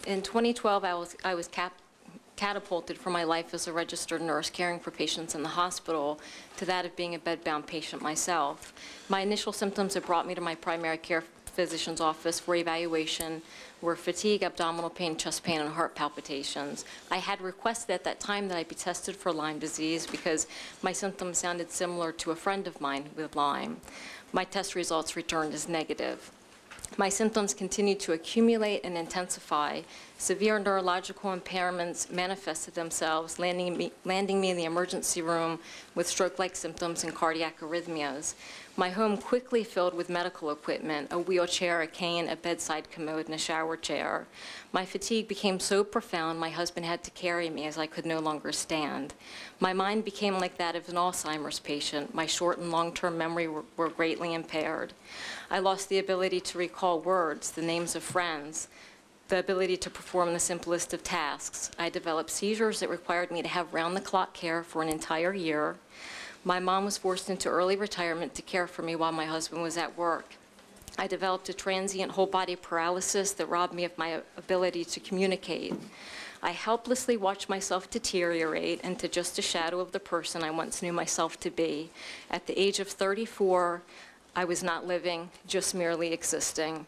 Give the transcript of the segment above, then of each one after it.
In 2012, I was catapulted from my life as a registered nurse caring for patients in the hospital to that of being a bedbound patient myself. My initial symptoms that brought me to my primary care physician's office for evaluation were fatigue, abdominal pain, chest pain, and heart palpitations. I had requested at that time that I be tested for Lyme disease because my symptoms sounded similar to a friend of mine with Lyme. My test results returned as negative. My symptoms continued to accumulate and intensify. Severe neurological impairments manifested themselves, landing me in the emergency room with stroke-like symptoms and cardiac arrhythmias. My home quickly filled with medical equipment, a wheelchair, a cane, a bedside commode, and a shower chair. My fatigue became so profound, my husband had to carry me as I could no longer stand. My mind became like that of an Alzheimer's patient. My short and long-term memory were greatly impaired. I lost the ability to recall words, the names of friends, the ability to perform the simplest of tasks. I developed seizures that required me to have round-the-clock care for an entire year. My mom was forced into early retirement to care for me while my husband was at work. I developed a transient whole-body paralysis that robbed me of my ability to communicate. I helplessly watched myself deteriorate into just a shadow of the person I once knew myself to be. At the age of 34, I was not living, just merely existing.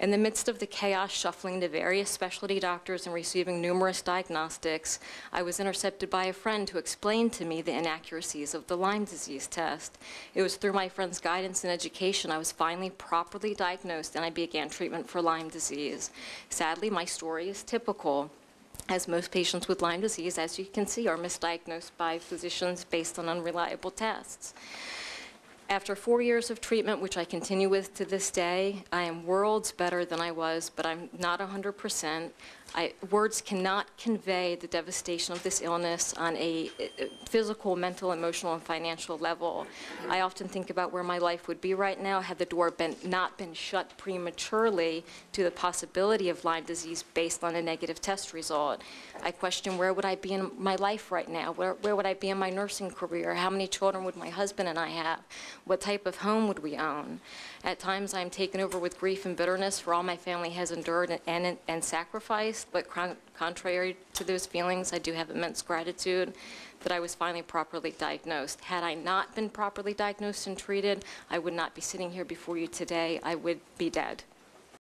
In the midst of the chaos shuffling to various specialty doctors and receiving numerous diagnostics, I was intercepted by a friend who explained to me the inaccuracies of the Lyme disease test. It was through my friend's guidance and education I was finally properly diagnosed and I began treatment for Lyme disease. Sadly, my story is typical, as most patients with Lyme disease, as you can see, are misdiagnosed by physicians based on unreliable tests. After 4 years of treatment, which I continue with to this day, I am worlds better than I was, but I'm not 100%. Words cannot convey the devastation of this illness on a physical, mental, emotional, and financial level. I often think about where my life would be right now had the door not been shut prematurely to the possibility of Lyme disease based on a negative test result. I question where would I be in my life right now? Where would I be in my nursing career? How many children would my husband and I have? What type of home would we own? At times, I am taken over with grief and bitterness for all my family has endured and sacrificed, but contrary to those feelings, I do have immense gratitude that I was finally properly diagnosed. Had I not been properly diagnosed and treated, I would not be sitting here before you today. I would be dead.